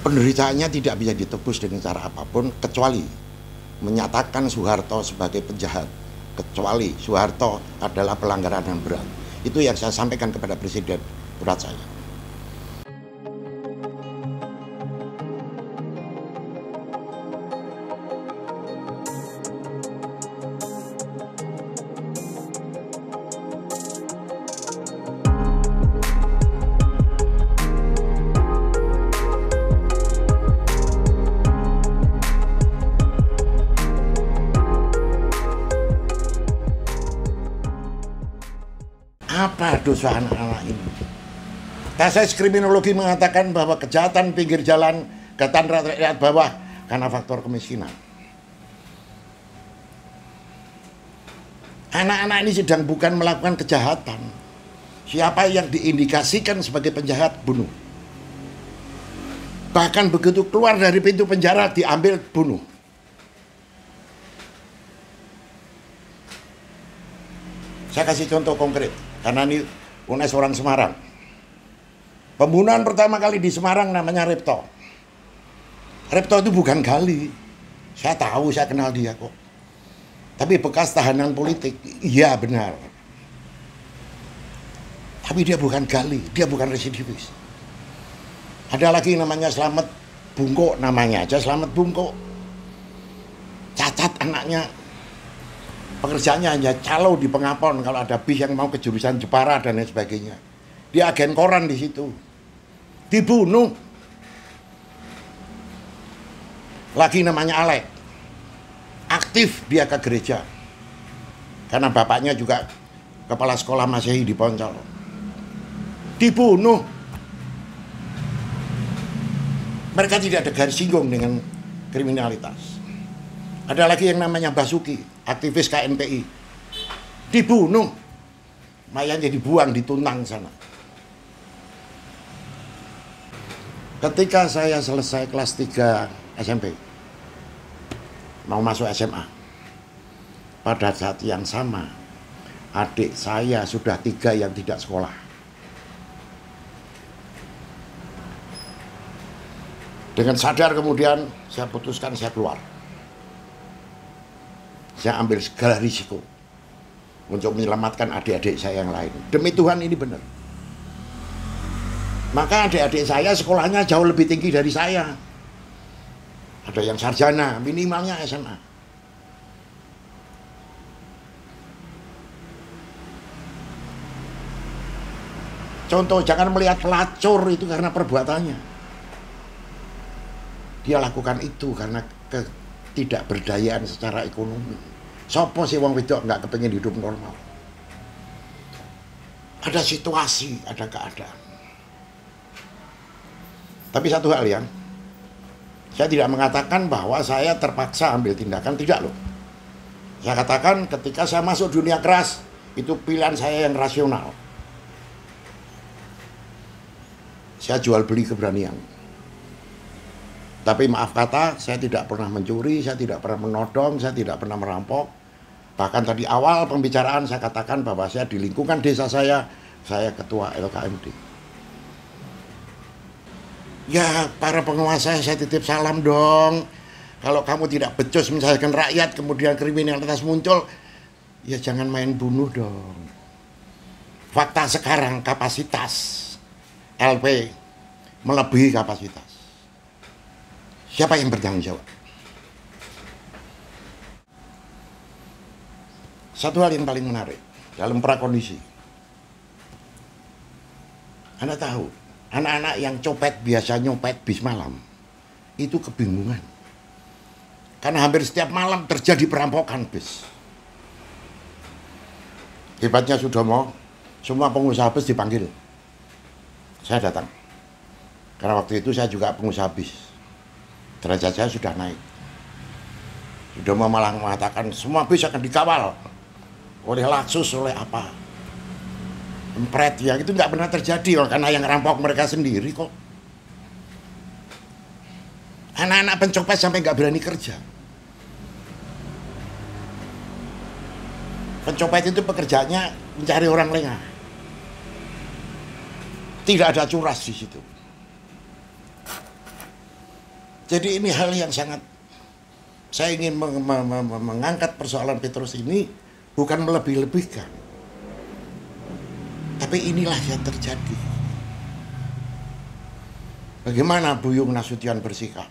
Penderitaannya tidak bisa ditebus dengan cara apapun kecuali menyatakan Soeharto sebagai penjahat, kecuali Soeharto adalah pelanggaran yang berat. Itu yang saya sampaikan kepada Presiden berat saya. Apa dosa anak-anak ini? Tesis kriminologi mengatakan bahwa kejahatan pinggir jalan, kejahatan rakyat bawah karena faktor kemiskinan. Anak-anak ini sedang bukan melakukan kejahatan. Siapa yang diindikasikan sebagai penjahat, bunuh. Bahkan begitu keluar dari pintu penjara, diambil, bunuh. Saya kasih contoh konkret, karena ini UNES orang Semarang. Pembunuhan pertama kali di Semarang namanya Repto. Repto itu bukan gali. Saya tahu, saya kenal dia kok. Tapi bekas tahanan politik, iya benar. Tapi dia bukan gali, dia bukan residivis. Ada lagi namanya Slamet Bungko, namanya aja Slamet Bungko. Cacat anaknya. Pekerjaannya hanya calo di Pengapon kalau ada bis yang mau ke jurusan Jepara dan lain sebagainya. Dia agen koran di situ. Dibunuh. Lagi namanya Alek. Aktif dia ke gereja. Karena bapaknya juga kepala sekolah Masehi di Poncol. Dibunuh. Mereka tidak ada garis singgung dengan kriminalitas. Ada lagi yang namanya Basuki, aktivis KNPI. Dibunuh. Mayatnya dibuang di Tuntang sana. Ketika saya selesai kelas 3 SMP, mau masuk SMA, pada saat yang sama, adik saya sudah 3 yang tidak sekolah. Dengan sadar kemudian saya putuskan saya keluar. Saya ambil segala risiko untuk menyelamatkan adik-adik saya yang lain. Demi Tuhan ini benar. Maka adik-adik saya sekolahnya jauh lebih tinggi dari saya. Ada yang sarjana, minimalnya SMA. Contoh, jangan melihat pelacur itu karena perbuatannya. Dia lakukan itu karena ketidakberdayaan secara ekonomi. Sopo sih wong wedok nggak kepengen hidup normal. Ada situasi, ada keadaan. Tapi satu hal ya, saya tidak mengatakan bahwa saya terpaksa ambil tindakan, tidak loh. Saya katakan ketika saya masuk dunia keras, itu pilihan saya yang rasional. Saya jual beli keberanian. Tapi maaf kata, saya tidak pernah mencuri, saya tidak pernah menodong, saya tidak pernah merampok. Bahkan tadi awal pembicaraan saya katakan bahwa saya di lingkungan desa saya ketua LKMD. Ya, para penguasa saya titip salam dong. Kalau kamu tidak becus menyelesaikan rakyat, kemudian kriminalitas muncul, ya jangan main bunuh dong. Fakta sekarang kapasitas LP melebihi kapasitas. Siapa yang bertanggung jawab? Satu hal yang paling menarik dalam prakondisi. Anda tahu, anak-anak yang copet biasa nyopet bis malam itu kebingungan. Karena hampir setiap malam terjadi perampokan bis. Hebatnya Sudomo, semua pengusaha bis dipanggil. Saya datang. Karena waktu itu saya juga pengusaha bis. Derajat saya sudah naik. Sudomo malah mengatakan semua bis akan dikawal oleh Laksus, oleh apa. Empret, ya itu nggak pernah terjadi karena yang rampok mereka sendiri kok. Anak-anak pencopet sampai nggak berani kerja. Pencopet itu pekerjaannya mencari orang lengah. Tidak ada curas di situ. Jadi ini hal yang sangat, saya ingin mengangkat persoalan Petrus ini bukan melebih-lebihkan, tapi inilah yang terjadi. Bagaimana Buyung Nasution bersikap,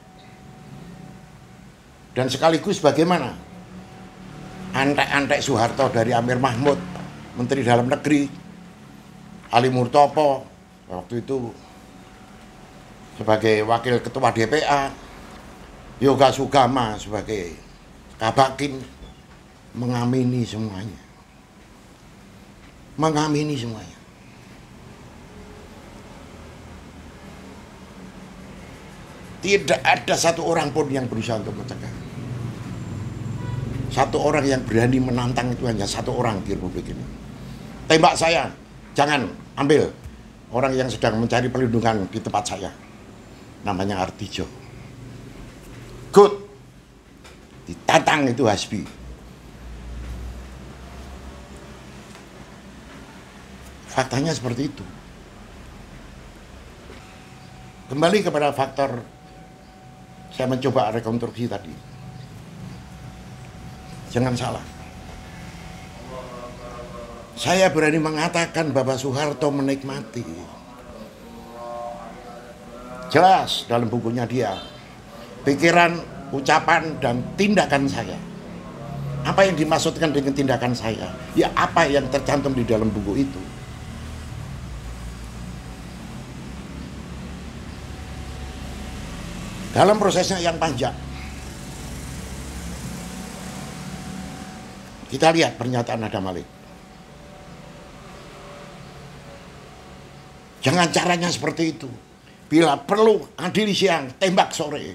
dan sekaligus bagaimana antek-antek Soeharto dari Amir Mahmud, Menteri Dalam Negeri, Ali Murtopo waktu itu sebagai Wakil Ketua DPA, Yoga Sugama sebagai Kabakin, mengamini semuanya. Mengamini semuanya. Tidak ada satu orang pun yang berusaha untuk mencegah. Satu orang yang berani menantang itu hanya satu orang di Republik ini. Tembak saya, jangan ambil. Orang yang sedang mencari perlindungan di tempat saya. Namanya Artijo. Good. Ditantang itu Hasbi. Faktanya seperti itu. Kembali kepada faktor, saya mencoba rekonstruksi tadi. Jangan salah. Saya berani mengatakan bahwa Soeharto menikmati. Jelas dalam bukunya dia. Pikiran, ucapan, dan tindakan saya. Apa yang dimaksudkan dengan tindakan saya? Ya apa yang tercantum di dalam buku itu. Dalam prosesnya yang panjang, kita lihat pernyataan Adam Malik. Jangan caranya seperti itu. Bila perlu adili siang, tembak sore.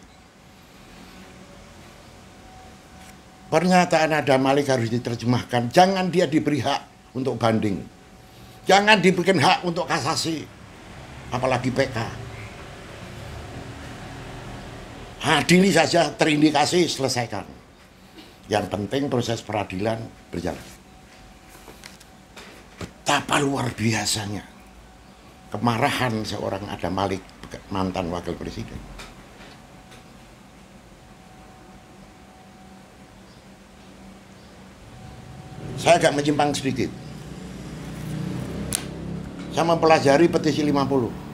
Pernyataan Adam Malik harus diterjemahkan. Jangan dia diberi hak untuk banding. Jangan diberikan hak untuk kasasi. Apalagi PK. Adili saja, terindikasi, selesaikan. Yang penting proses peradilan berjalan. Betapa luar biasanya kemarahan seorang Adam Malik, mantan wakil presiden. Saya agak menyimpang sedikit. Saya mempelajari petisi 50.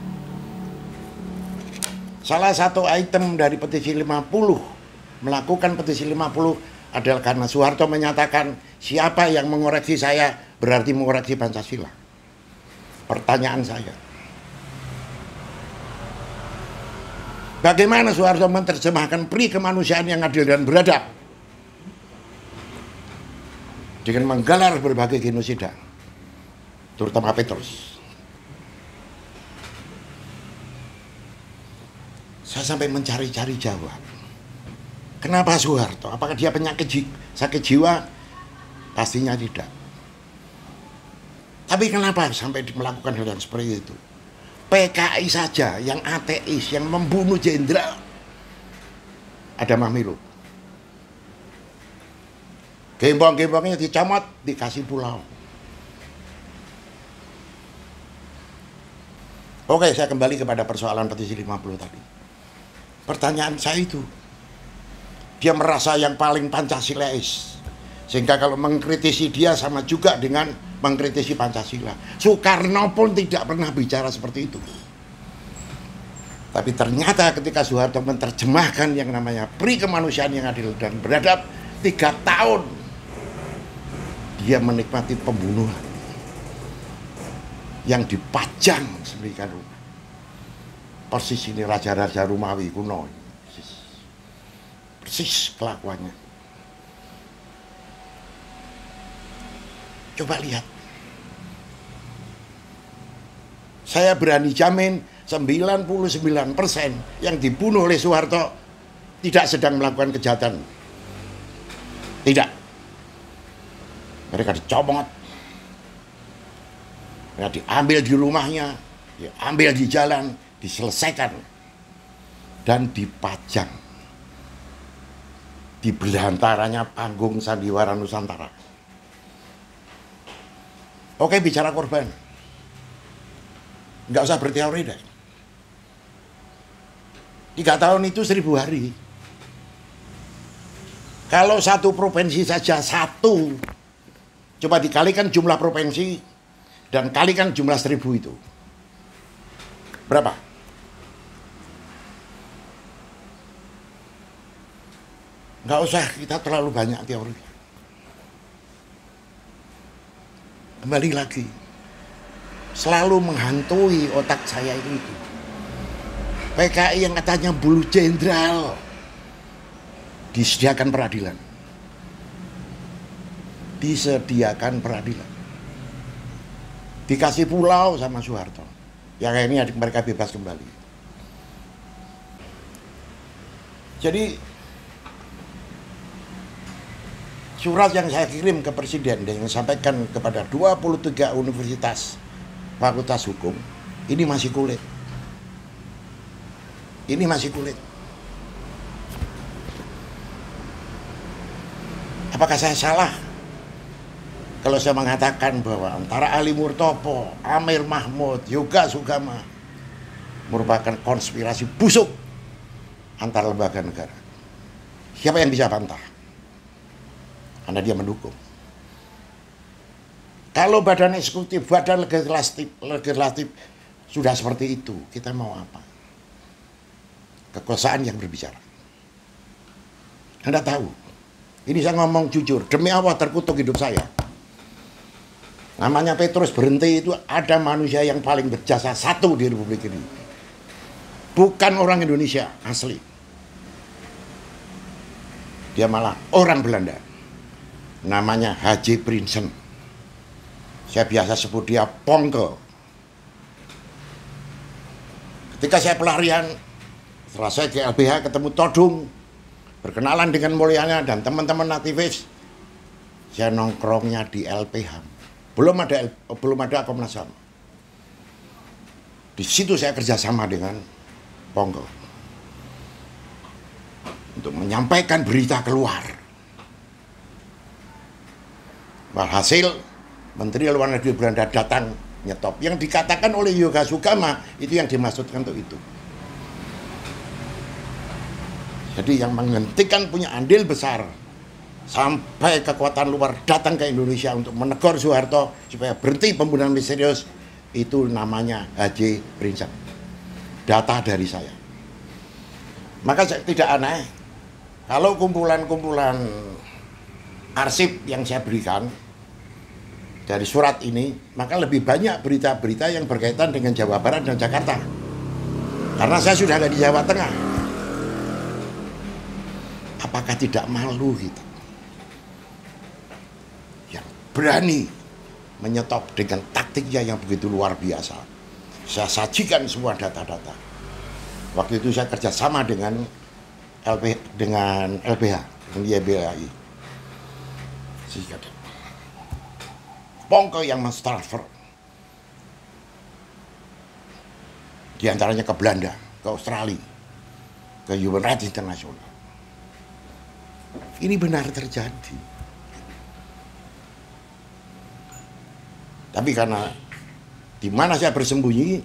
Salah satu item dari petisi 50, melakukan petisi 50 adalah karena Soeharto menyatakan siapa yang mengoreksi saya berarti mengoreksi Pancasila. Pertanyaan saya, bagaimana Soeharto menerjemahkan pri kemanusiaan yang adil dan beradab dengan menggelar berbagai genosida, terutama Petrus? Saya sampai mencari-cari jawab. Kenapa Soeharto? Apakah dia sakit jiwa? Pastinya tidak. Tapi kenapa sampai melakukan hal yang seperti itu? PKI saja yang ateis, yang membunuh jenderal ada Mahmilo. Gembong-gembongnya dicomot, dikasih pulau. Oke, saya kembali kepada persoalan petisi 50 tadi. Pertanyaan saya itu, dia merasa yang paling Pancasilais, sehingga kalau mengkritisi dia sama juga dengan mengkritisi Pancasila. Soekarno pun tidak pernah bicara seperti itu. Tapi ternyata ketika Soeharto menerjemahkan yang namanya pri kemanusiaan yang adil dan beradab, 3 tahun dia menikmati pembunuhan yang dipajang sedemikian rupa. Persis ini raja-raja Romawi kuno. Persis kelakuannya. Coba lihat. Saya berani jamin 99% yang dibunuh oleh Soeharto tidak sedang melakukan kejahatan. Tidak. Mereka dicomot. Mereka diambil di rumahnya, diambil di jalan, diselesaikan dan dipajang di belantaranya panggung Sandiwara Nusantara. Oke, bicara korban, nggak usah berteori deh. 3 tahun itu 1000 hari. Kalau satu provinsi saja satu, coba dikalikan jumlah provinsi dan kalikan jumlah 1000 itu. Berapa? Nggak usah kita terlalu banyak teori. Kembali lagi, selalu menghantui otak saya itu. PKI yang katanya bulu jenderal disediakan peradilan. Disediakan peradilan. Dikasih pulau sama Soeharto. Yang ini mereka bebas kembali. Jadi surat yang saya kirim ke Presiden dan yang sampaikan kepada 23 universitas fakultas hukum, ini masih kulit. Ini masih kulit. Apakah saya salah kalau saya mengatakan bahwa antara Ali Murtopo, Amir Mahmud, Yoga Sugama merupakan konspirasi busuk antar lembaga negara? Siapa yang bisa bantah? Karena dia mendukung. Kalau badan eksekutif, badan legislatif sudah seperti itu, kita mau apa? Kekuasaan yang berbicara. Anda tahu, ini saya ngomong jujur, demi Allah terkutuk hidup saya. Namanya Petrus berhenti itu ada manusia yang paling berjasa satu di Republik ini. Bukan orang Indonesia asli. Dia malah orang Belanda. Namanya Haji Prinsen. Saya biasa sebut dia Pongke. Ketika saya pelarian, setelah saya ke LBH ketemu Todung, berkenalan dengan mulianya dan teman-teman aktivis, saya nongkrongnya di LPH. Belum ada Komnas HAM. Di situ saya kerjasama dengan Pongke untuk menyampaikan berita keluar. Walhasil Menteri Luar Negeri Belanda datang nyetop. Yang dikatakan oleh Yoga Sugama itu yang dimaksudkan untuk itu. Jadi yang menghentikan punya andil besar sampai kekuatan luar datang ke Indonesia untuk menegur Soeharto supaya berhenti pembunuhan misterius, itu namanya Haji Prinsen. Data dari saya. Maka tidak aneh kalau kumpulan-kumpulan arsip yang saya berikan dari surat ini, maka lebih banyak berita-berita yang berkaitan dengan Jawa Barat dan Jakarta. Karena saya sudah ada di Jawa Tengah. Apakah tidak malu kita yang berani menyetop dengan taktiknya yang begitu luar biasa? Saya sajikan semua data-data. Waktu itu saya kerjasama dengan LBH, dengan YBLI. Pongke yang mentransfer di antaranya ke Belanda, ke Australia, ke Human Rights International. Ini benar terjadi. Tapi karena di mana saya bersembunyi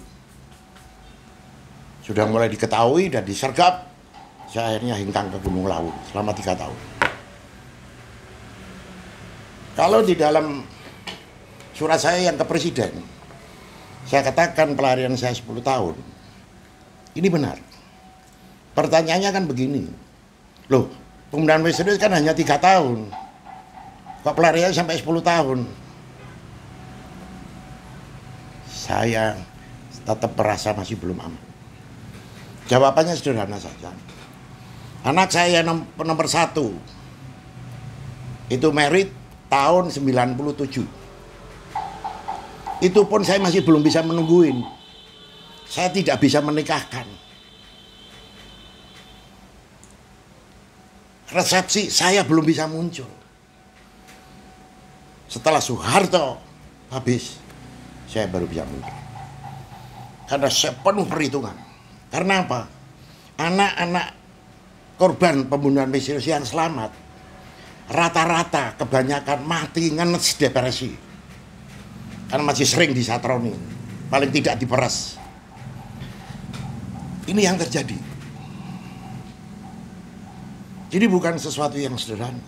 sudah mulai diketahui dan disergap, saya akhirnya hingkang ke Gunung Lawu selama 3 tahun. Kalau di dalam surat saya yang ke Presiden, saya katakan pelarian saya 10 tahun. Ini benar. Pertanyaannya kan begini. Loh, pembunuhan misterius kan hanya 3 tahun. Kok pelarian sampai 10 tahun? Saya tetap merasa masih belum aman. Jawabannya sederhana saja. Anak saya nomor 1 itu merit tahun 97. Itu pun saya masih belum bisa menungguin. Saya tidak bisa menikahkan. Resepsi saya belum bisa muncul. Setelah Soeharto habis, saya baru bisa muncul. Karena saya penuh perhitungan. Karena apa? Anak-anak korban pembunuhan misterius yang selamat, rata-rata kebanyakan mati ngenes depresi. Karena masih sering disatroni, paling tidak diperas. Ini yang terjadi. Jadi bukan sesuatu yang sederhana.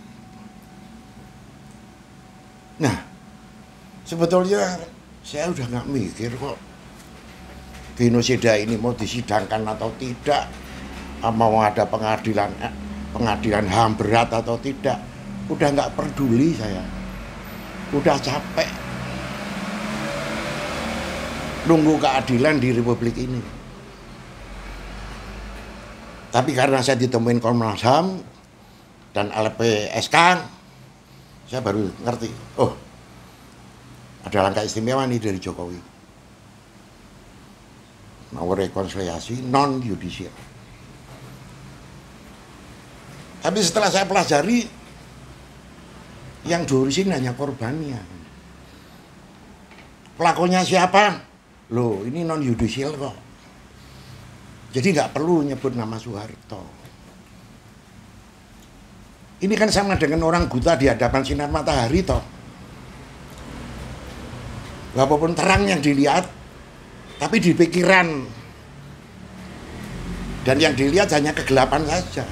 Nah, sebetulnya saya udah nggak mikir kok genosida ini mau disidangkan atau tidak, mau ada pengadilan HAM berat atau tidak, udah nggak peduli saya, udah capek nunggu keadilan di Republik ini. Tapi karena saya ditemuin Komnas HAM dan LPSK, saya baru ngerti, oh ada langkah istimewa nih dari Jokowi, mau rekonsiliasi non yudisial. Tapi setelah saya pelajari, yang diurusin hanya korbannya. Pelakunya siapa? Loh, ini non yudisial kok. Jadi nggak perlu nyebut nama Soeharto. Ini kan sama dengan orang buta di hadapan sinar matahari toh. Walaupun terang yang dilihat, tapi di pikiran dan yang dilihat hanya kegelapan saja.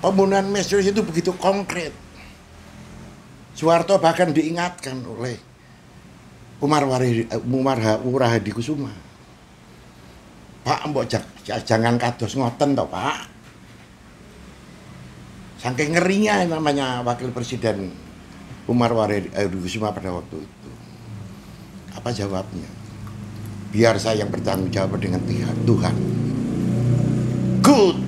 Pembunuhan misterius itu begitu konkret. Soeharto bahkan diingatkan oleh Umar Hadi Kusuma, Pak, mbok jangan kados ngoten toh Pak. Saking ngerinya namanya Wakil Presiden Umar Hadi Kusuma pada waktu itu. Apa jawabnya? Biar saya yang bertanggung jawab dengan Tuhan. Good.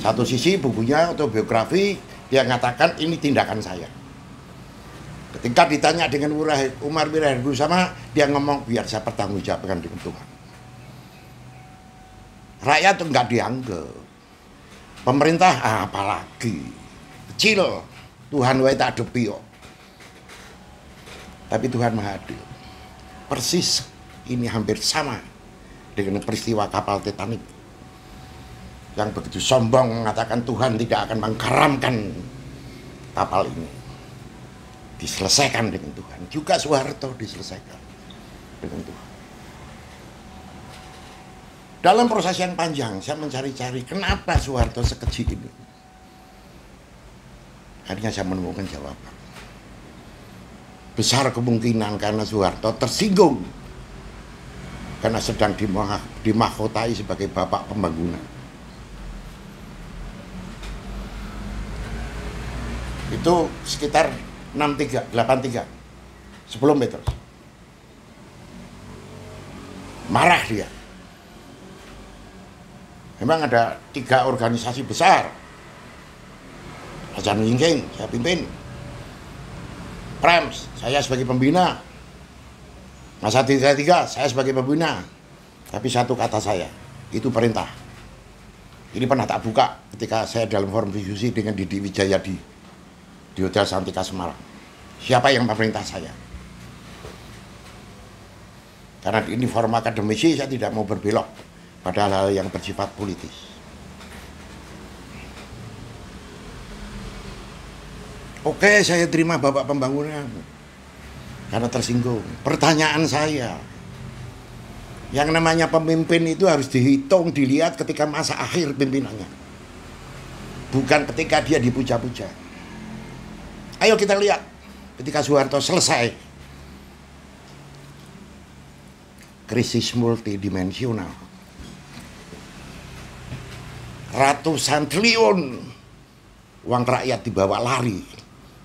Satu sisi bukunya autobiografi, dia mengatakan ini tindakan saya. Ketika ditanya dengan Umar Hadi Kusuma, dia ngomong biar saya bertanggung jawabkan dengan Tuhan. Rakyat itu nggak dianggap. Pemerintah apalagi kecil, Tuhan wae tak adepi kok. Tapi Tuhan Maha Adil. Persis ini hampir sama dengan peristiwa kapal Titanic yang begitu sombong mengatakan Tuhan tidak akan mengkaramkan kapal ini. Diselesaikan dengan Tuhan. Juga Soeharto diselesaikan dengan Tuhan. Dalam proses yang panjang saya mencari-cari kenapa Soeharto sekecil ini. Akhirnya saya menemukan jawaban. Besar kemungkinan karena Soeharto tersinggung karena sedang dimahkotai sebagai bapak pembangunan. Itu sekitar 83 sebelum Petrus. Marah dia. Memang ada 3 organisasi besar. Hasan Wingking saya pimpin. Prems saya sebagai pembina. Masa 33 saya sebagai pembina. Tapi satu kata saya, itu perintah. Ini pernah tak buka ketika saya dalam forum diskusi dengan Didi Wijaya di Hotel Santika Semarang. Siapa yang memerintah saya? Karena ini forum akademisi, saya tidak mau berbelok pada hal yang bersifat politis. Oke, saya terima bapak pembangunan karena tersinggung. Pertanyaan saya, yang namanya pemimpin itu harus dihitung, dilihat ketika masa akhir pimpinannya, bukan ketika dia dipuja-puja. Ayo kita lihat ketika Soeharto selesai krisis multidimensional, ratusan triliun uang rakyat dibawa lari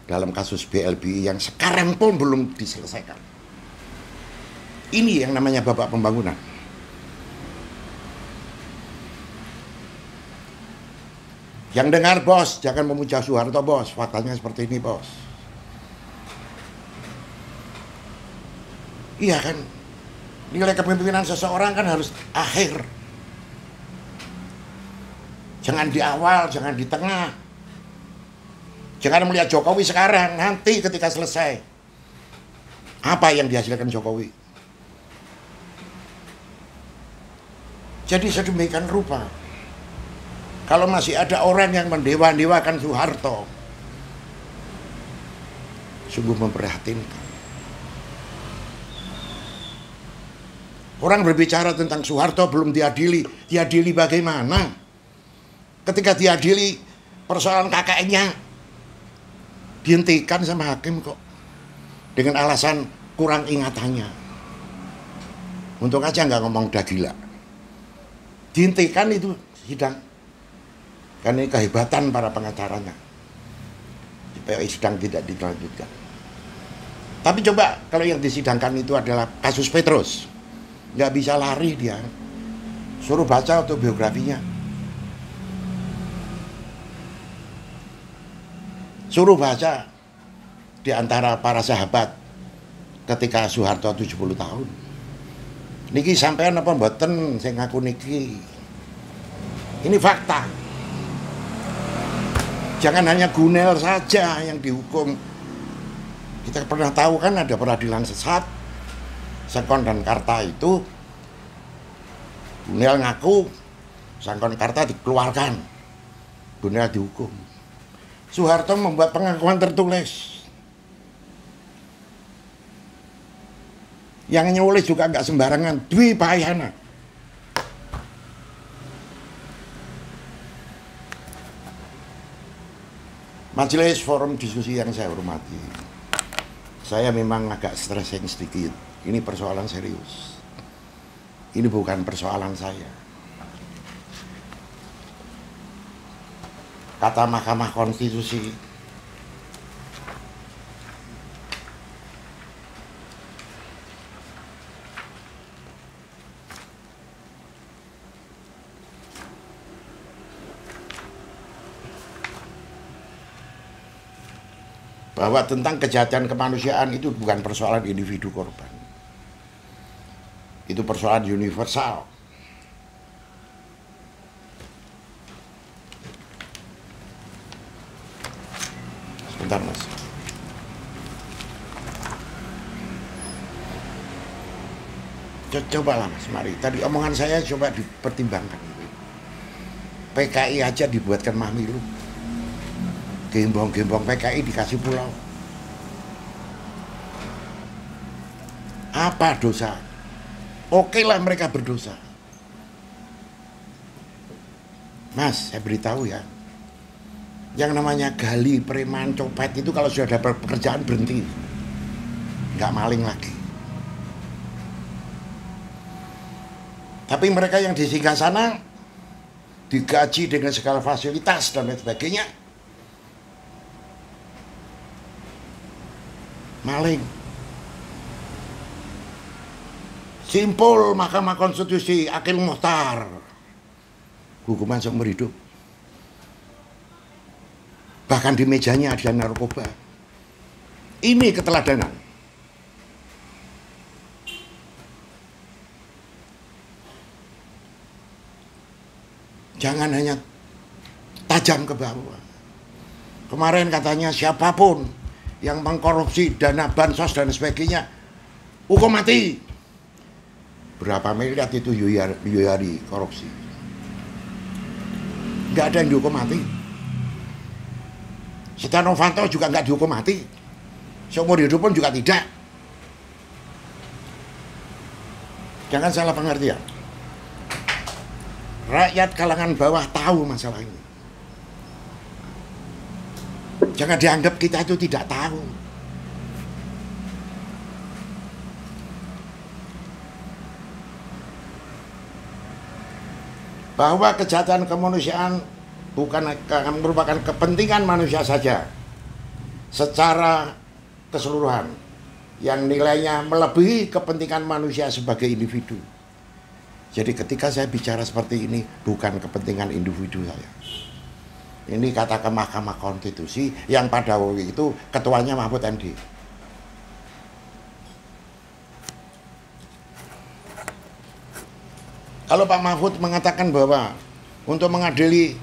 dalam kasus BLBI yang sekarang pun belum diselesaikan. Ini yang namanya bapak pembangunan. Yang dengar bos, jangan memuja Soeharto bos, faktanya seperti ini bos. Iya kan, nilai kepemimpinan seseorang kan harus akhir. Jangan di awal, jangan di tengah. Jangan melihat Jokowi sekarang, nanti ketika selesai. Apa yang dihasilkan Jokowi? Jadi sedemikian rupa. Kalau masih ada orang yang mendewa-dewakan Soeharto, sungguh memprihatinkan. Orang berbicara tentang Soeharto belum diadili. Diadili bagaimana? Ketika diadili, persoalan KKN-nya dihentikan sama hakim kok. Dengan alasan kurang ingatannya. Untung aja nggak ngomong udah gila. Dihentikan itu sidang. Karena ini kehebatan para pengacaranya. Supaya sidang tidak dilanjutkan. Tapi coba kalau yang disidangkan itu adalah kasus Petrus. Nggak bisa lari dia. Suruh baca autobiografinya. Suruh baca di antara para sahabat ketika Soeharto 70 tahun. Niki sampean apa mboten sing ngaku niki. Ini fakta. Jangan hanya Gunel saja yang dihukum. Kita pernah tahu kan ada peradilan sesat. Sangkon dan Karta itu Gunel ngaku, Sangkon Karta dikeluarkan. Gunel dihukum. Soeharto membuat pengakuan tertulis. Yang nyulis juga nggak sembarangan, Dwi Payana. Majelis forum diskusi yang saya hormati, saya memang agak stressing sedikit. Ini persoalan serius. Ini bukan persoalan saya. Kata Mahkamah Konstitusi, bahwa tentang kejahatan kemanusiaan itu bukan persoalan individu korban. Itu persoalan universal. Sebentar Mas. Cobalah Mas, mari. Tadi omongan saya coba dipertimbangkan. PKI aja dibuatkan mahmilu. Gembong-gembong PKI dikasih pulau. Apa dosa? Oke lah mereka berdosa. Mas, saya beritahu ya. Yang namanya gali, preman, copet itu kalau sudah dapat pekerjaan berhenti. Nggak maling lagi. Tapi mereka yang di singgah sana digaji dengan segala fasilitas dan lain sebagainya. Maling. Simpul Mahkamah Konstitusi Akil Muhtar, hukuman seumur hidup. Bahkan di mejanya ada narkoba. Ini keteladanan. Jangan hanya tajam ke bawah. Kemarin katanya siapapun yang mengkorupsi dana bansos dan sebagainya, hukum mati. Berapa miliar itu Yoyari korupsi? Nggak ada yang dihukum mati. Setia Novanto juga nggak dihukum mati. Seumur hidup pun juga tidak. Jangan salah pengertian. Rakyat kalangan bawah tahu masalah ini. Jangan dianggap kita itu tidak tahu. Bahwa kejahatan kemanusiaan bukan merupakan kepentingan manusia saja secara keseluruhan, yang nilainya melebihi kepentingan manusia sebagai individu. Jadi ketika saya bicara seperti ini, bukan kepentingan individu saya. Ini kata ke Mahkamah Konstitusi yang pada waktu itu ketuanya Mahfud MD. Kalau Pak Mahfud mengatakan bahwa untuk mengadili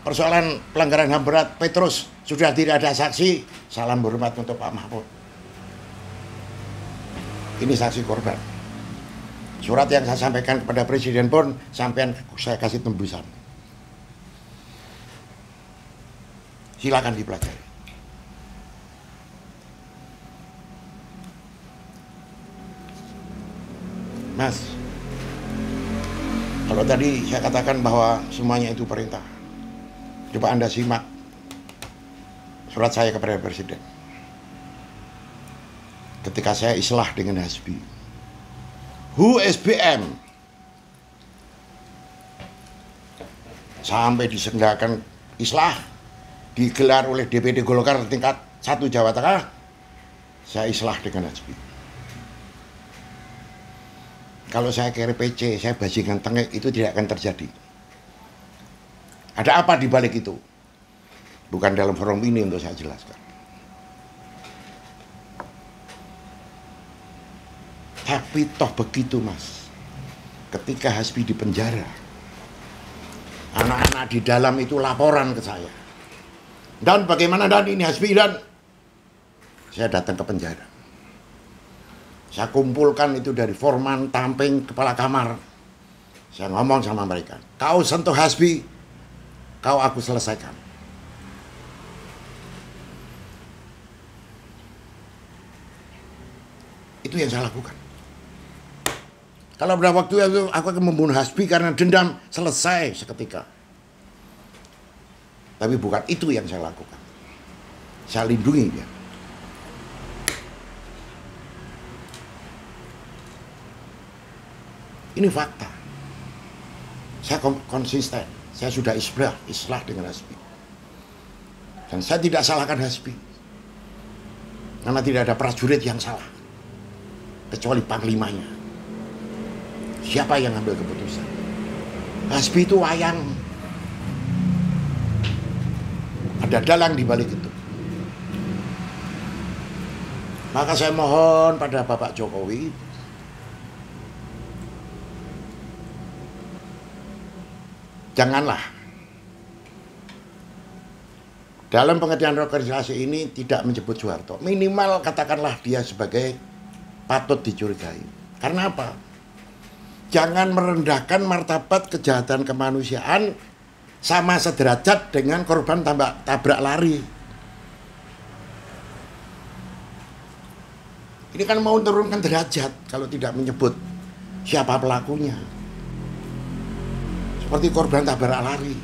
persoalan pelanggaran HAM berat Petrus sudah tidak ada saksi, salam hormat untuk Pak Mahfud. Ini saksi korban. Surat yang saya sampaikan kepada Presiden pun sampean saya kasih tembusan. Silakan dipelajari. Mas, kalau tadi saya katakan bahwa semuanya itu perintah, coba Anda simak surat saya kepada Presiden ketika saya islah dengan Hasbi. Who SBM sampai disenggakan islah digelar oleh DPD Golkar tingkat 1 Jawa Tengah, saya islah dengan Hasbi. Kalau saya kira PC, saya bajingan tengek, itu tidak akan terjadi. Ada apa di balik itu? Bukan dalam forum ini untuk saya jelaskan. Tapi toh begitu, Mas. Ketika Hasbi di penjara, anak-anak di dalam itu laporan ke saya. Dan bagaimana dan ini Hasbi dan saya datang ke penjara. Saya kumpulkan itu dari foreman, tamping, kepala kamar. Saya ngomong sama mereka, kau sentuh Hasbi, kau aku selesaikan. Itu yang saya lakukan. Kalau pada waktu itu aku akan membunuh Hasbi karena dendam, selesai seketika. Tapi bukan itu yang saya lakukan. Saya lindungi dia. Ini fakta. Saya konsisten. Saya sudah islah dengan Hasbi. Dan saya tidak salahkan Hasbi. Karena tidak ada prajurit yang salah. Kecuali panglimanya. Siapa yang ambil keputusan? Hasbi itu wayang. Ada dalang di balik itu. Maka saya mohon pada Bapak Jokowi, janganlah dalam pengertian organisasi ini tidak menyebut Soeharto. Minimal katakanlah dia sebagai patut dicurigai. Karena apa? Jangan merendahkan martabat kejahatan kemanusiaan sama sederajat dengan korban tabrak lari. Ini kan mau turunkan derajat kalau tidak menyebut siapa pelakunya. Seperti korban tabrak lari,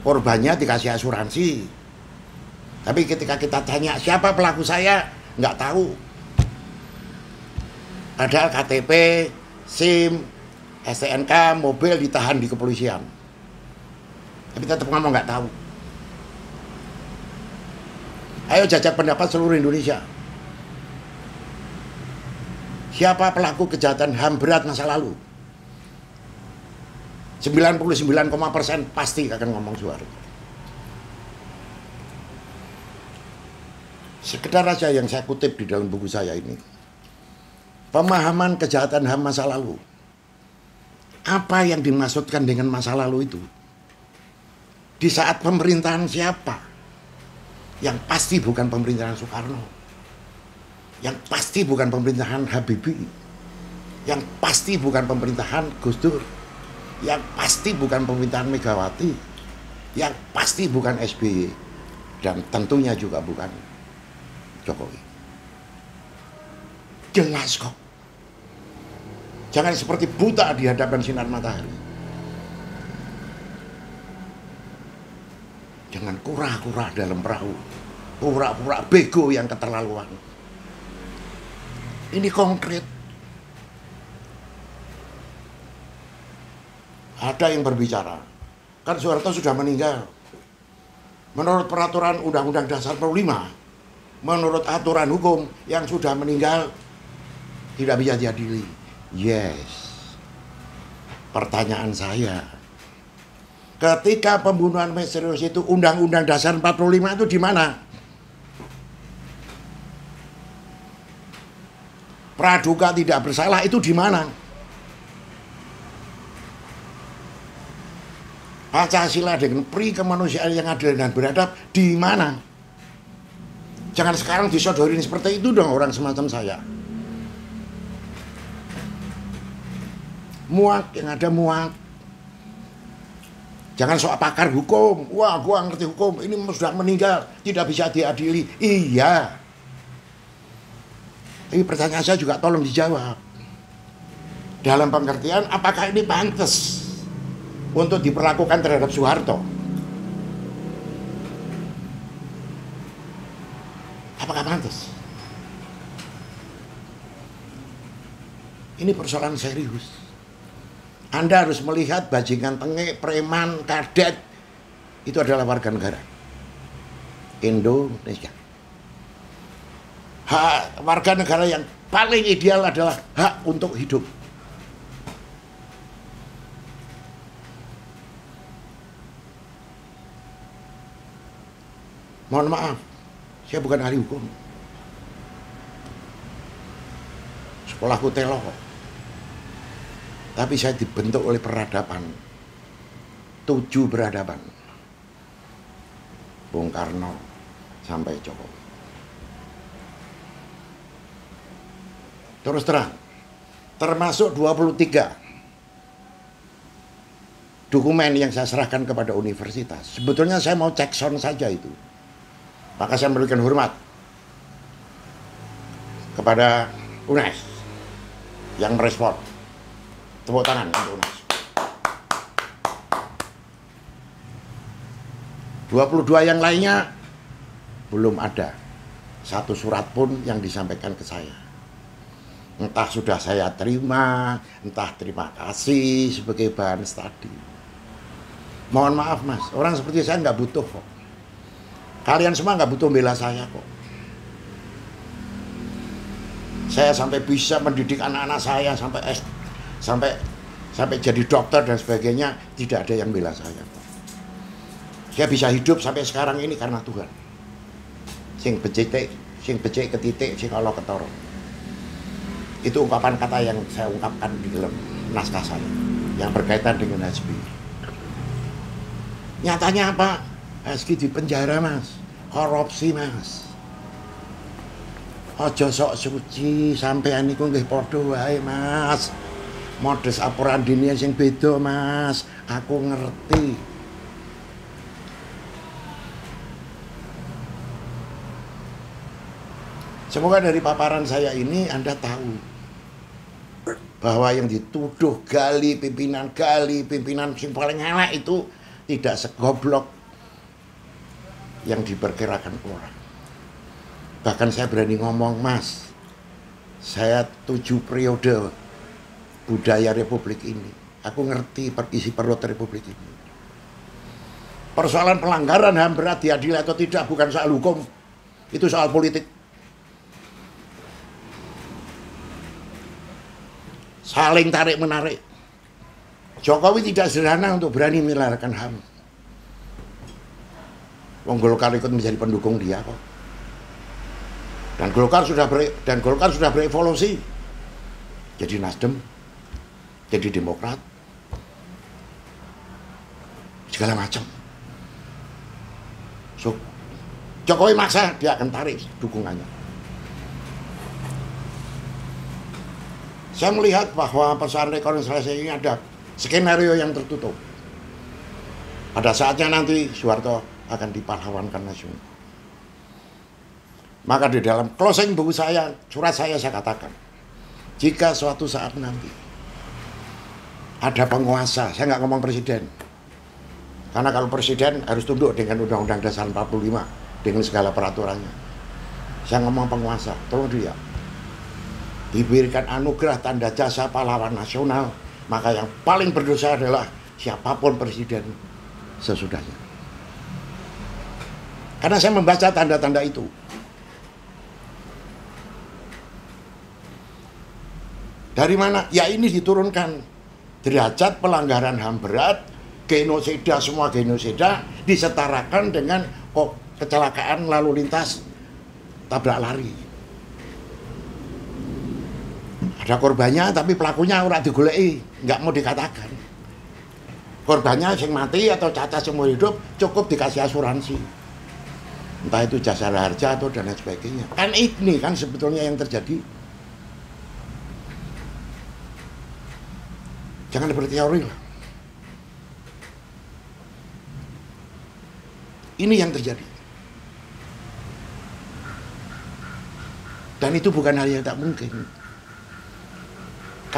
korbannya dikasih asuransi, tapi ketika kita tanya siapa pelaku saya, nggak tahu. Padahal KTP, SIM, STNK, mobil ditahan di kepolisian, tapi tetap ngomong nggak tahu. Ayo jajak pendapat seluruh Indonesia. Siapa pelaku kejahatan HAM berat masa lalu? 99% pasti akan ngomong Soeharto. Sekedar aja yang saya kutip di dalam buku saya ini. Pemahaman kejahatan HAM masa lalu. Apa yang dimaksudkan dengan masa lalu itu? Di saat pemerintahan siapa? Yang pasti bukan pemerintahan Soekarno. Yang pasti bukan pemerintahan Habibie. Yang pasti bukan pemerintahan Gus Dur. Yang pasti bukan pemerintahan Megawati, yang pasti bukan SBY, dan tentunya juga bukan Jokowi. Jelas kok. Jangan seperti buta di hadapan sinar matahari. Jangan kura-kura dalam perahu, pura-pura bego yang keterlaluan. Ini konkret. Ada yang berbicara, kan Soeharto sudah meninggal. Menurut peraturan Undang-Undang Dasar 45, menurut aturan hukum yang sudah meninggal tidak bisa diadili. Yes. Pertanyaan saya, ketika pembunuhan misterius itu Undang-Undang Dasar 45 itu di mana? Praduga tidak bersalah itu di mana? Pancasila dengan pri kemanusiaan yang adil dan beradab di mana? Jangan sekarang disodorin seperti itu dong orang semacam saya. Muak, yang ada muak. Jangan sok pakar hukum. Wah, gua ngerti hukum. Ini sudah meninggal, tidak bisa diadili. Iya. Tapi pertanyaan saya juga tolong dijawab. Dalam pengertian, apakah ini pantas untuk diperlakukan terhadap Soeharto? Apakah pantas? Ini persoalan serius. Anda harus melihat bajingan tengek, preman, kadet, itu adalah warga negara Indonesia. Hak warga negara yang paling ideal adalah hak untuk hidup. Mohon maaf, saya bukan ahli hukum. Sekolahku telo. Tapi saya dibentuk oleh peradaban. 7 peradaban. Bung Karno sampai Jokowi. Terus terang, termasuk 23 dokumen yang saya serahkan kepada universitas. Sebetulnya saya mau cek sound saja itu. Maka saya memberikan hormat kepada UNES yang merespon. Tepuk tangan untuk UNES. 22 yang lainnya belum ada satu surat pun yang disampaikan ke saya. Entah sudah saya terima, entah terima kasih sebagai bahan studi. Mohon maaf mas, orang seperti saya nggak butuh kok. Kalian semua nggak butuh bela saya kok. Saya sampai bisa mendidik anak-anak saya sampai jadi dokter dan sebagainya, tidak ada yang bela saya kok. Saya bisa hidup sampai sekarang ini karena Tuhan. Sing becik ketitik, sing Allah ketoro. Itu ungkapan kata yang saya ungkapkan di dalam naskah saya yang berkaitan dengan HSBI. Nyatanya apa? HSBI di penjara mas, korupsi mas. Ojo sok suci sampean niku nggih padha wae mas. Modus operandine sing beda mas, aku ngerti. Semoga dari paparan saya ini Anda tahu bahwa yang dituduh gali pimpinan sing paling elek itu tidak segoblok yang diperkirakan orang. Bahkan saya berani ngomong, mas, saya 7 periode budaya Republik ini. Aku ngerti isi perut Republik ini. Persoalan pelanggaran HAM berat diadili atau tidak bukan soal hukum, itu soal politik. Saling tarik-menarik. Jokowi tidak sederhana untuk berani melarang HAM. Wong Golkar ikut menjadi pendukung dia kok. Dan Golkar sudah berevolusi. Jadi Nasdem, jadi Demokrat, segala macam. So, Jokowi maksa dia akan tarik dukungannya. Saya melihat bahwa persoalan rekonsiliasi ini ada skenario yang tertutup. Pada saatnya nanti Soeharto akan dipahlawankan nasional. Maka di dalam closing buku saya, surat saya katakan, jika suatu saat nanti ada penguasa, saya nggak ngomong presiden, karena kalau presiden harus tunduk dengan Undang-Undang Dasar 45 dengan segala peraturannya. Saya ngomong penguasa, tolong dia diberikan anugerah tanda jasa pahlawan nasional, maka yang paling berdosa adalah siapapun presiden sesudahnya. Karena saya membaca tanda-tanda itu. Dari mana? Ya ini diturunkan derajat pelanggaran HAM berat, genosida, semua genosida disetarakan dengan kecelakaan lalu lintas tabrak lari. Ada korbannya tapi pelakunya ora digoleki, nggak mau dikatakan. Korbannya yang mati atau cacat seumur hidup cukup dikasih asuransi. Entah itu jasara harja atau dan lain sebagainya. Kan ini kan sebetulnya yang terjadi. Jangan berteori lah. Ini yang terjadi. Dan itu bukan hal yang tak mungkin.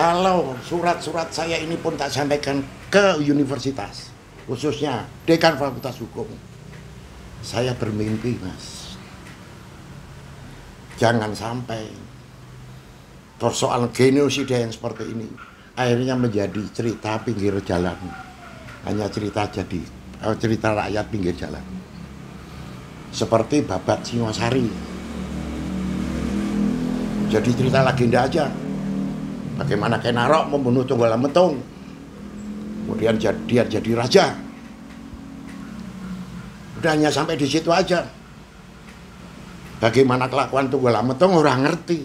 Kalau surat-surat saya ini pun tak sampaikan ke universitas, khususnya dekan Fakultas Hukum, saya bermimpi, Mas, jangan sampai persoalan genosida yang seperti ini akhirnya menjadi cerita pinggir jalan, hanya cerita rakyat pinggir jalan, seperti Babat Singosari. Jadi cerita legenda aja, bagaimana Kenarok membunuh Tunggal Metung, kemudian dia jadi raja. Udah hanya sampai di situ aja. Bagaimana kelakuan Tunggal Metung orang ngerti.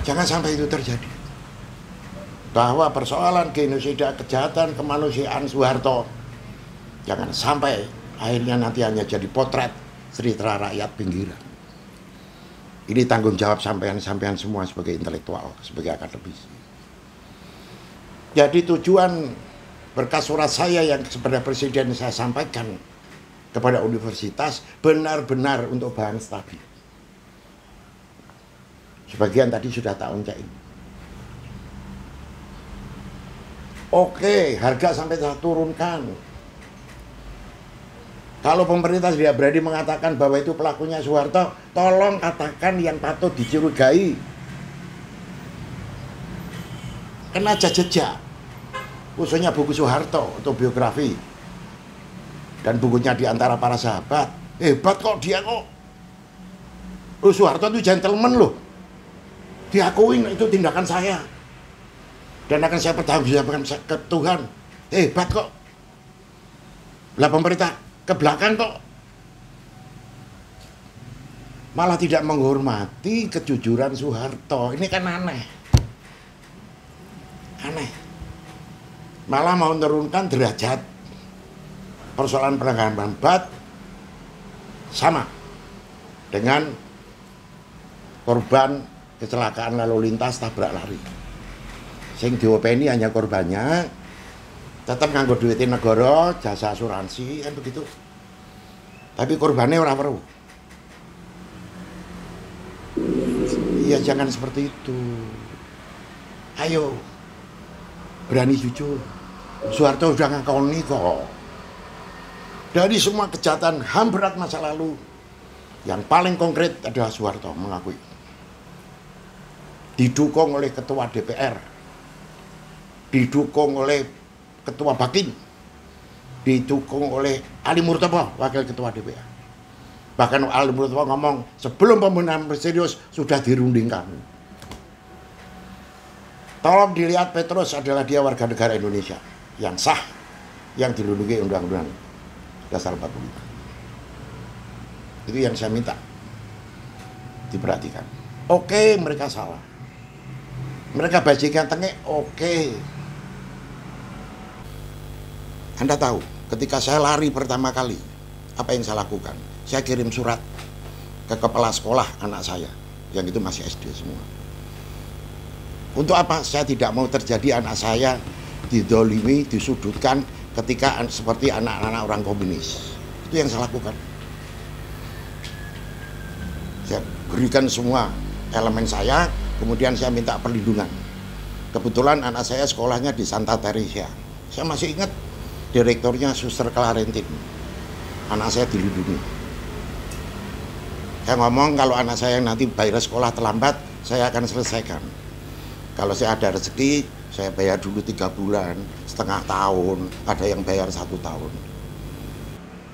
Jangan sampai itu terjadi. Bahwa persoalan genosida, kejahatan kemanusiaan Soeharto, jangan sampai akhirnya nanti hanya jadi potret cerita rakyat pinggiran. Ini tanggung jawab sampean semua sebagai intelektual, sebagai akademisi. Jadi tujuan berkas surat saya yang kepada Presiden saya sampaikan kepada universitas benar-benar untuk bahan studi. Sebagian tadi sudah tak oncein. Oke, harga sampai saya turunkan. Kalau pemerintah tidak berani mengatakan bahwa itu pelakunya Soeharto, tolong katakan yang patut dicurigai. Kena jejak, khususnya buku Soeharto atau biografi, dan bukunya Di Antara Para Sahabat. Hebat kok dia kok. Soeharto itu gentleman loh. Diakuin itu tindakan saya. Dan akan saya pertanggungjawabkan ke Tuhan. Hebat kok. Lah pemerintah ke belakang kok malah tidak menghormati kejujuran Soeharto. Ini kan aneh. Malah mau menurunkan derajat persoalan pelanggaran HAM sama dengan korban kecelakaan lalu lintas tabrak lari. Sing diopeni hanya korbannya, tetap nganggo duitin negara, jasa asuransi, kan begitu. Tapi korbannya ora weruh. Iya, jangan seperti itu. Ayo, berani jujur. Soeharto sudah ngakoni kok. Dari semua kejahatan HAM berat masa lalu, yang paling konkret adalah Soeharto mengakui. Didukung oleh Ketua DPR, didukung oleh Ketua Bakin, didukung oleh Ali Murtopo, Wakil Ketua DPR. Bahkan Ali Murtopo ngomong, sebelum pembunuhan misterius sudah dirundingkan. Tolong dilihat, Petrus adalah dia warga negara Indonesia yang sah, yang dilindungi Undang-Undang Dasar 45. Itu yang saya minta diperhatikan. Oke, mereka salah. Mereka bajingan tengek, oke. Anda tahu, ketika saya lari pertama kali, apa yang saya lakukan? Saya kirim surat ke kepala sekolah anak saya, yang itu masih SD semua. Untuk apa? Saya tidak mau terjadi anak saya didolimi, disudutkan ketika seperti anak-anak orang komunis. Itu yang saya lakukan. Saya berikan semua elemen saya, kemudian saya minta perlindungan. Kebetulan anak saya sekolahnya di Santa Teresa. Saya masih ingat direkturnya Suster Clarentin. Anak saya dilindungi. Saya ngomong kalau anak saya nanti bayar sekolah terlambat, saya akan selesaikan. Kalau saya ada rezeki, saya bayar dulu 3 bulan, setengah tahun, ada yang bayar 1 tahun.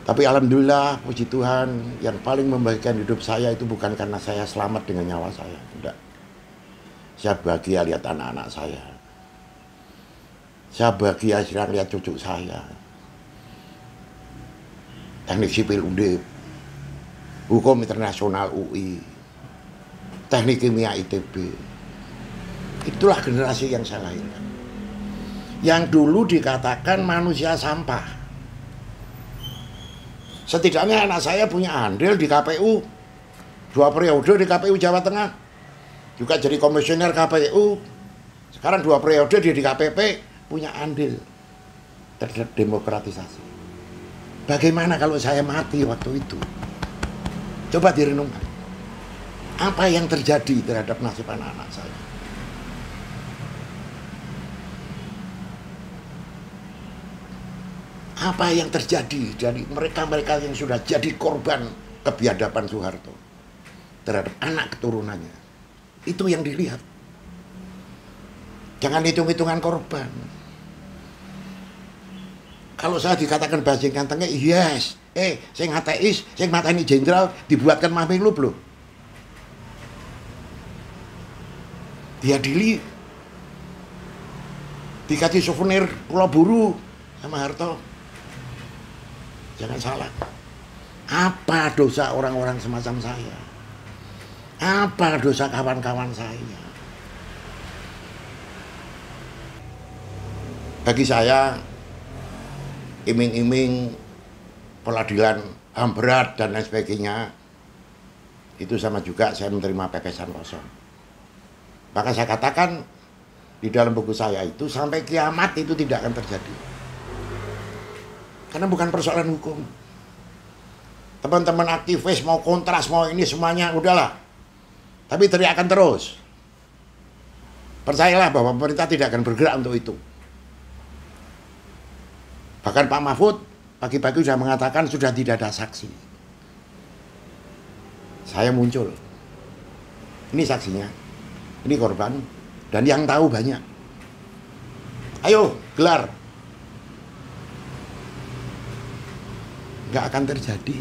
Tapi alhamdulillah, puji Tuhan, yang paling membahagiakan hidup saya itu bukan karena saya selamat dengan nyawa saya. Tidak. Saya bahagia lihat anak-anak saya. Saya bahagia sedang lihat cucu saya. Teknik sipil Undip, Hukum Internasional UI, Teknik Kimia ITB. Itulah generasi yang saya lahirkan. Yang dulu dikatakan manusia sampah. Setidaknya anak saya punya andil di KPU. 2 periode di KPU Jawa Tengah. Juga jadi komisioner KPU. Sekarang 2 periode dia di KPP, punya andil terhadap demokratisasi. Bagaimana kalau saya mati waktu itu? Coba direnungkan. Apa yang terjadi terhadap nasib anak-anak saya? Apa yang terjadi dari mereka-mereka yang sudah jadi korban kebiadaban Soeharto terhadap anak keturunannya? Itu yang dilihat. Jangan hitung-hitungan korban. Kalau saya dikatakan bajingan tengah, yes. Saya ateis, saya matani jenderal, dibuatkan mamilu belum? Diadili, dikasih souvenir Pulau Buru sama Harto. Jangan salah. Apa dosa orang-orang semacam saya? Apa dosa kawan-kawan saya? Bagi saya, iming-iming peradilan HAM berat dan lain sebagainya, itu sama juga saya menerima pepesan kosong. Maka saya katakan di dalam buku saya itu, sampai kiamat itu tidak akan terjadi. Karena bukan persoalan hukum. Teman-teman aktivis mau kontras, mau ini semuanya, udahlah. Tapi teriakan terus. Percayalah bahwa pemerintah tidak akan bergerak untuk itu. Bahkan Pak Mahfud pagi-pagi sudah mengatakan sudah tidak ada saksi. Saya muncul. Ini saksinya. Ini korban. Dan yang tahu banyak. Ayo, gelar. Nggak akan terjadi.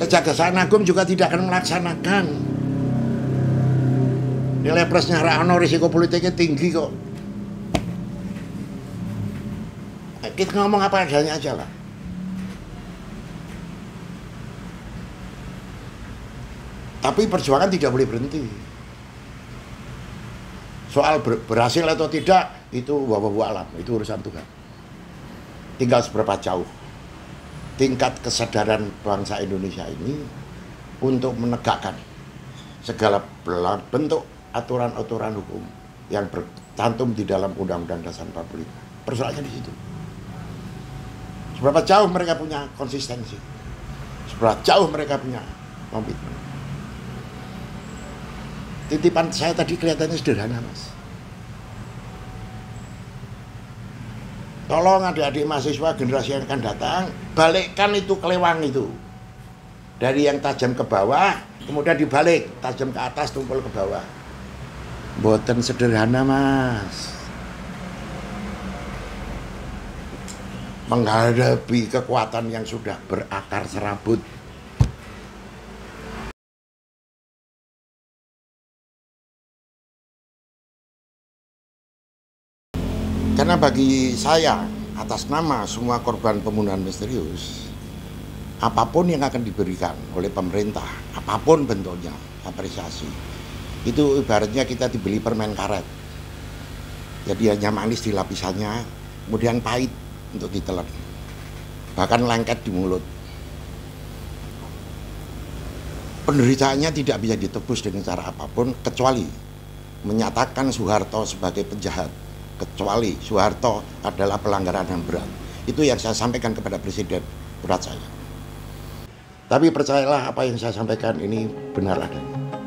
Kejaksaan Agung juga tidak akan melaksanakan. Nilai plusnya Rano, risiko politiknya tinggi kok. Kita ngomong apa adanya aja lah. Tapi perjuangan tidak boleh berhenti. Soal berhasil atau tidak, itu wallahu alam, itu urusan Tuhan. Tinggal seberapa jauh tingkat kesadaran bangsa Indonesia ini untuk menegakkan segala bentuk aturan-aturan hukum yang bercantum di dalam Undang-Undang Dasar 45. Persoalannya di situ. Seberapa jauh mereka punya konsistensi, seberapa jauh mereka punya komitmen. Titipan saya tadi kelihatannya sederhana, Mas. Tolong adik-adik mahasiswa generasi yang akan datang, balikkan itu kelewang itu. Dari yang tajam ke bawah, kemudian dibalik, tajam ke atas, tumpul ke bawah. Mboten sederhana, Mas. Menghadapi kekuatan yang sudah berakar serabut. Karena bagi saya, atas nama semua korban pembunuhan misterius, apapun yang akan diberikan oleh pemerintah, apapun bentuknya, apresiasi, itu ibaratnya kita dibeli permen karet. Jadi hanya manis di lapisannya, kemudian pahit untuk ditelan, bahkan lengket di mulut. Penderitaannya tidak bisa ditebus dengan cara apapun, kecuali menyatakan Soeharto sebagai penjahat, kecuali Soeharto adalah pelanggaran yang berat. Itu yang saya sampaikan kepada Presiden berat saya. Tapi percayalah, apa yang saya sampaikan ini benar adanya.